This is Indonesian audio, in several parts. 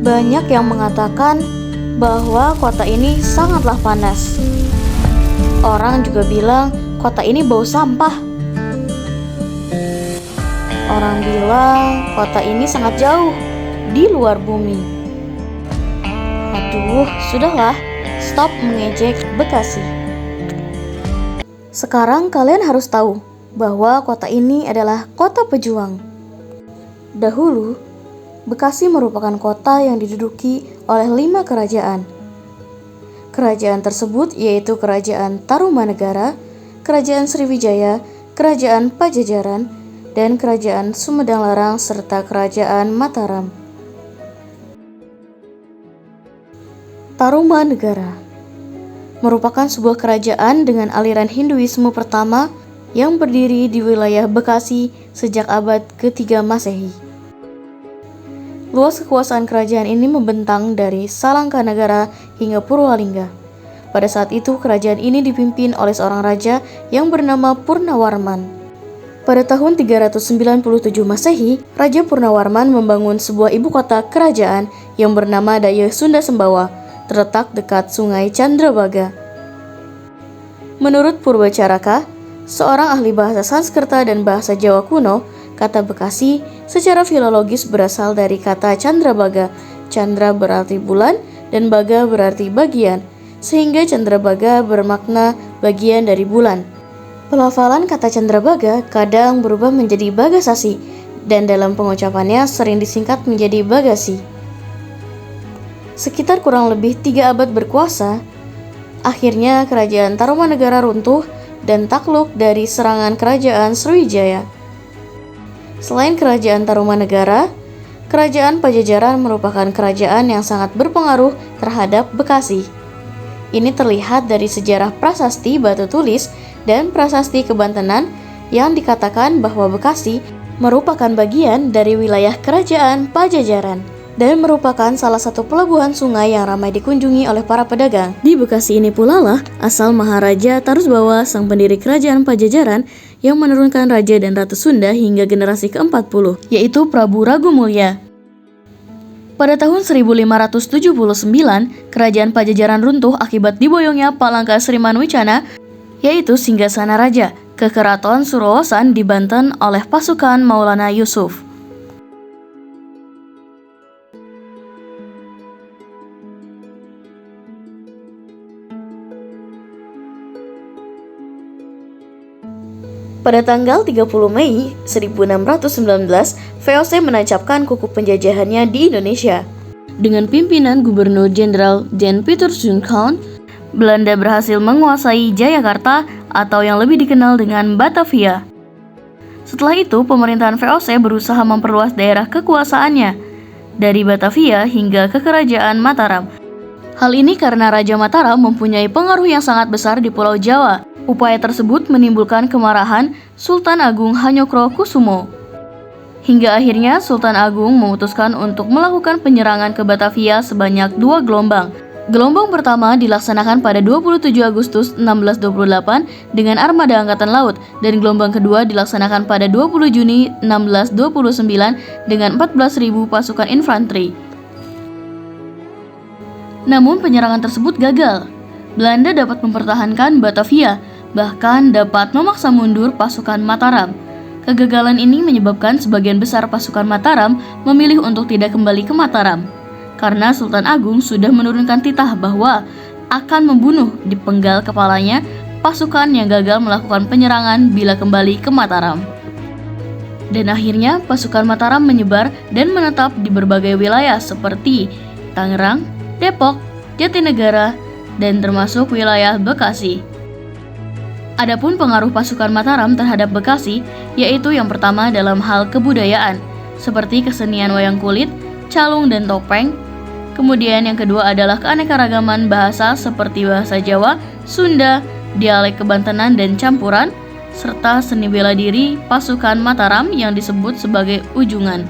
Banyak yang mengatakan bahwa kota ini sangatlah panas. Orang juga bilang kota ini bau sampah. Orang bilang kota ini sangat jauh di luar bumi. Aduh, sudahlah, stop mengejek Bekasi. Sekarang kalian harus tahu bahwa kota ini adalah kota pejuang. Dahulu, Bekasi merupakan kota yang diduduki oleh 5 kerajaan. Kerajaan tersebut yaitu Kerajaan Tarumanegara, Kerajaan Sriwijaya, Kerajaan Pajajaran, dan Kerajaan Sumedang Larang serta Kerajaan Mataram. Tarumanegara merupakan sebuah kerajaan dengan aliran Hinduisme pertama yang berdiri di wilayah Bekasi sejak abad ke-3 Masehi. Luas kekuasaan kerajaan ini membentang dari Salangkanagara hingga Purwalingga. Pada saat itu, kerajaan ini dipimpin oleh seorang raja yang bernama Purnawarman. Pada tahun 397 Masehi, Raja Purnawarman membangun sebuah ibu kota kerajaan yang bernama Daya Sunda Sembawa, terletak dekat Sungai Candrabaga. Menurut Purwacaraka, seorang ahli bahasa Sanskerta dan bahasa Jawa kuno, kata Bekasi secara filologis berasal dari kata Candrabaga. Candra berarti bulan dan baga berarti bagian, sehingga Candrabaga bermakna bagian dari bulan. Pelafalan kata Candrabaga kadang berubah menjadi Bagasasi, dan dalam pengucapannya sering disingkat menjadi Bagasi. Sekitar kurang lebih 3 abad berkuasa, akhirnya kerajaan Tarumanegara runtuh dan takluk dari serangan kerajaan Sriwijaya. Selain kerajaan Tarumanegara, kerajaan Pajajaran merupakan kerajaan yang sangat berpengaruh terhadap Bekasi. Ini terlihat dari sejarah prasasti batu tulis dan prasasti kebantenan yang dikatakan bahwa Bekasi merupakan bagian dari wilayah kerajaan Pajajaran dan merupakan salah satu pelabuhan sungai yang ramai dikunjungi oleh para pedagang. Di Bekasi ini pula lah asal Maharaja Tarusbawa, sang pendiri kerajaan Pajajaran yang menurunkan Raja dan Ratu Sunda hingga generasi ke-40, yaitu Prabu Ragumulya. Pada tahun 1579, kerajaan Pajajaran runtuh akibat diboyongnya Palangka Srimanwicana, yaitu singgasana raja, ke Keraton Suraosan di Banten oleh pasukan Maulana Yusuf. Pada tanggal 30 Mei 1619, VOC menancapkan kuku penjajahannya di Indonesia. Dengan pimpinan Gubernur Jenderal Jan Pieterszoon, Belanda berhasil menguasai Jayakarta atau yang lebih dikenal dengan Batavia. Setelah itu, pemerintahan VOC berusaha memperluas daerah kekuasaannya dari Batavia hingga ke Kerajaan Mataram. Hal ini karena Raja Mataram mempunyai pengaruh yang sangat besar di Pulau Jawa. Upaya tersebut menimbulkan kemarahan Sultan Agung Hanyokrokusumo. Hingga akhirnya Sultan Agung memutuskan untuk melakukan penyerangan ke Batavia sebanyak 2 gelombang. Gelombang pertama dilaksanakan pada 27 Agustus 1628 dengan armada angkatan laut, dan gelombang kedua dilaksanakan pada 20 Juni 1629 dengan 14.000 pasukan infanteri. Namun penyerangan tersebut gagal. Belanda dapat mempertahankan Batavia, bahkan dapat memaksa mundur pasukan Mataram. Kegagalan ini menyebabkan sebagian besar pasukan Mataram memilih untuk tidak kembali ke Mataram, karena Sultan Agung sudah menurunkan titah bahwa akan membunuh di penggal kepalanya pasukan yang gagal melakukan penyerangan bila kembali ke Mataram. Dan akhirnya pasukan Mataram menyebar dan menetap di berbagai wilayah seperti Tangerang, Depok, Jatinegara, dan termasuk wilayah Bekasi. Adapun pengaruh pasukan Mataram terhadap Bekasi, yaitu yang pertama dalam hal kebudayaan, seperti kesenian wayang kulit, calung, dan topeng. Kemudian yang kedua adalah keanekaragaman bahasa seperti bahasa Jawa, Sunda, dialek kebantenan dan campuran, serta seni bela diri pasukan Mataram yang disebut sebagai ujungan.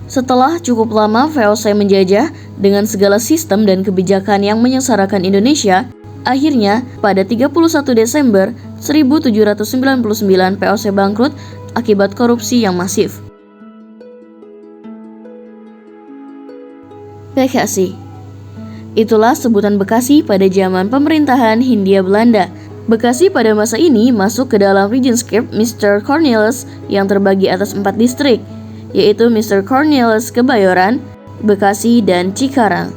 Setelah cukup lama VOC menjajah dengan segala sistem dan kebijakan yang menyengsarakan Indonesia, akhirnya pada 31 Desember 1799 VOC bangkrut akibat korupsi yang masif. Bekasi. Itulah sebutan Bekasi pada zaman pemerintahan Hindia Belanda. Bekasi pada masa ini masuk ke dalam Regentschaft Mr. Cornelis yang terbagi atas 4 distrik, yaitu Mr. Cornelis Kebayoran, Bekasi, dan Cikarang.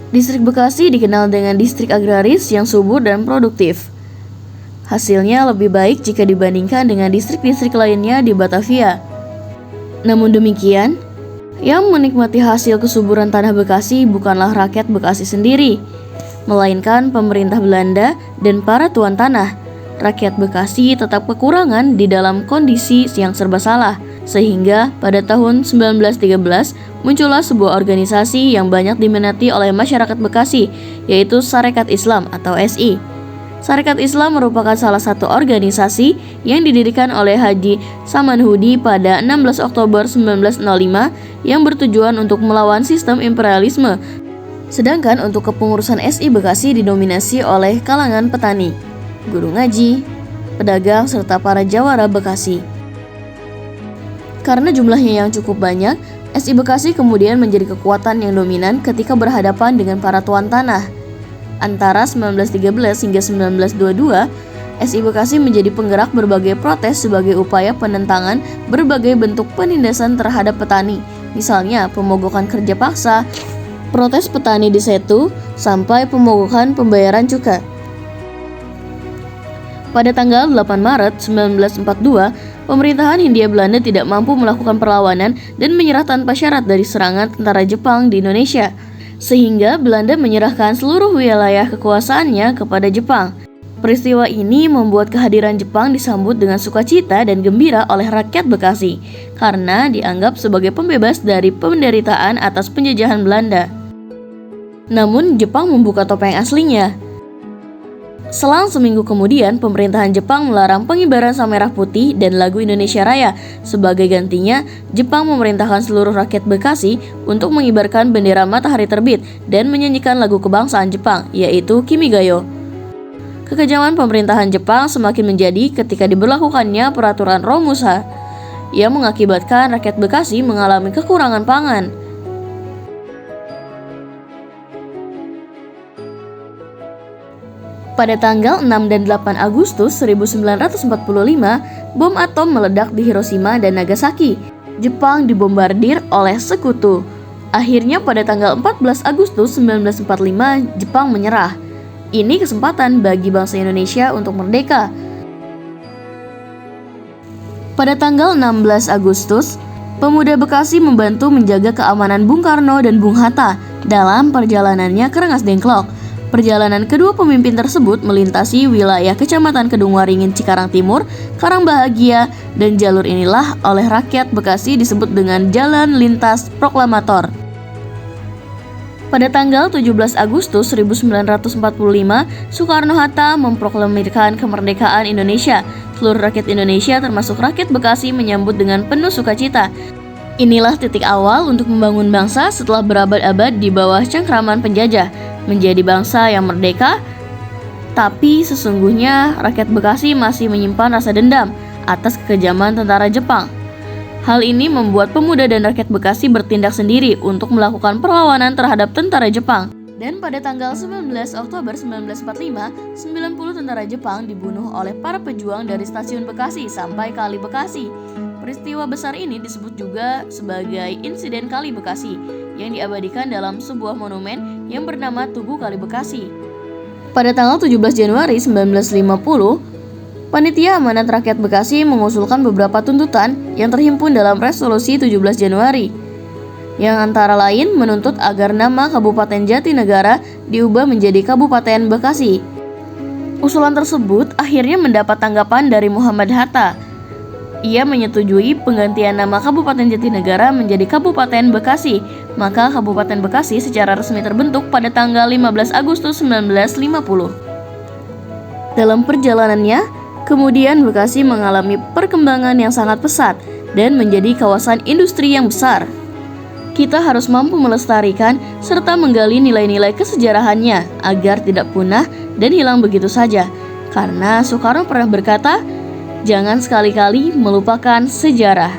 Distrik Bekasi dikenal dengan distrik agraris yang subur dan produktif. Hasilnya lebih baik jika dibandingkan dengan distrik-distrik lainnya di Batavia. Namun demikian, yang menikmati hasil kesuburan tanah Bekasi bukanlah rakyat Bekasi sendiri, melainkan pemerintah Belanda dan para tuan tanah. Rakyat Bekasi tetap kekurangan di dalam kondisi yang serba salah, sehingga pada tahun 1913 muncullah sebuah organisasi yang banyak diminati oleh masyarakat Bekasi, yaitu Sarekat Islam atau SI. Sarekat Islam merupakan salah satu organisasi yang didirikan oleh Haji Samanhudi pada 16 Oktober 1905 yang bertujuan untuk melawan sistem imperialisme. Sedangkan untuk kepengurusan SI Bekasi didominasi oleh kalangan petani, guru ngaji, pedagang, serta para jawara Bekasi. Karena jumlahnya yang cukup banyak, SI Bekasi kemudian menjadi kekuatan yang dominan ketika berhadapan dengan para tuan tanah. Antara 1913 hingga 1922, SI Bekasi menjadi penggerak berbagai protes sebagai upaya penentangan berbagai bentuk penindasan terhadap petani, misalnya pemogokan kerja paksa, protes petani di Setu, sampai pemogokan pembayaran cukai. Pada tanggal 8 Maret 1942, pemerintahan Hindia Belanda tidak mampu melakukan perlawanan dan menyerah tanpa syarat dari serangan tentara Jepang di Indonesia, sehingga Belanda menyerahkan seluruh wilayah kekuasaannya kepada Jepang. Peristiwa ini membuat kehadiran Jepang disambut dengan sukacita dan gembira oleh rakyat Bekasi, karena dianggap sebagai pembebas dari penderitaan atas penjajahan Belanda. Namun Jepang membuka topeng aslinya. Selang seminggu kemudian, pemerintahan Jepang melarang pengibaran sang merah putih dan lagu Indonesia Raya. Sebagai gantinya, Jepang memerintahkan seluruh rakyat Bekasi untuk mengibarkan bendera matahari terbit dan menyanyikan lagu kebangsaan Jepang, yaitu Kimigayo. Kekejaman pemerintahan Jepang semakin menjadi ketika diberlakukannya peraturan Romusa yang mengakibatkan rakyat Bekasi mengalami kekurangan pangan. Pada tanggal 6 dan 8 Agustus 1945, bom atom meledak di Hiroshima dan Nagasaki. Jepang dibombardir oleh sekutu. Akhirnya pada tanggal 14 Agustus 1945, Jepang menyerah. Ini kesempatan bagi bangsa Indonesia untuk merdeka. Pada tanggal 16 Agustus, pemuda Bekasi membantu menjaga keamanan Bung Karno dan Bung Hatta dalam perjalanannya ke Rengas Dengklok. Perjalanan kedua pemimpin tersebut melintasi wilayah Kecamatan Kedungwaringin, Cikarang Timur, Karangbahagia, dan jalur inilah oleh rakyat Bekasi disebut dengan Jalan Lintas Proklamator. Pada tanggal 17 Agustus 1945, Soekarno-Hatta memproklamirkan kemerdekaan Indonesia. Seluruh rakyat Indonesia termasuk rakyat Bekasi menyambut dengan penuh sukacita. Inilah titik awal untuk membangun bangsa setelah berabad-abad di bawah cengkraman penjajah. Menjadi bangsa yang merdeka, tapi sesungguhnya rakyat Bekasi masih menyimpan rasa dendam atas kekejaman tentara Jepang. Hal ini membuat pemuda dan rakyat Bekasi bertindak sendiri untuk melakukan perlawanan terhadap tentara Jepang. Dan pada tanggal 19 Oktober 1945, 90 tentara Jepang dibunuh oleh para pejuang dari stasiun Bekasi sampai Kali Bekasi. Peristiwa besar ini disebut juga sebagai insiden Kali Bekasi yang diabadikan dalam sebuah monumen yang bernama Tugu Kali Bekasi. Pada tanggal 17 Januari 1950, Panitia Amanat Rakyat Bekasi mengusulkan beberapa tuntutan yang terhimpun dalam Resolusi 17 Januari, yang antara lain menuntut agar nama Kabupaten Jatinegara diubah menjadi Kabupaten Bekasi. Usulan tersebut akhirnya mendapat tanggapan dari Muhammad Hatta. Ia menyetujui penggantian nama Kabupaten Jatinegara menjadi Kabupaten Bekasi. Maka Kabupaten Bekasi secara resmi terbentuk pada tanggal 15 Agustus 1950. Dalam perjalanannya, kemudian Bekasi mengalami perkembangan yang sangat pesat dan menjadi kawasan industri yang besar. Kita harus mampu melestarikan serta menggali nilai-nilai kesejarahannya agar tidak punah dan hilang begitu saja. Karena Soekarno pernah berkata, jangan sekali-kali melupakan sejarah.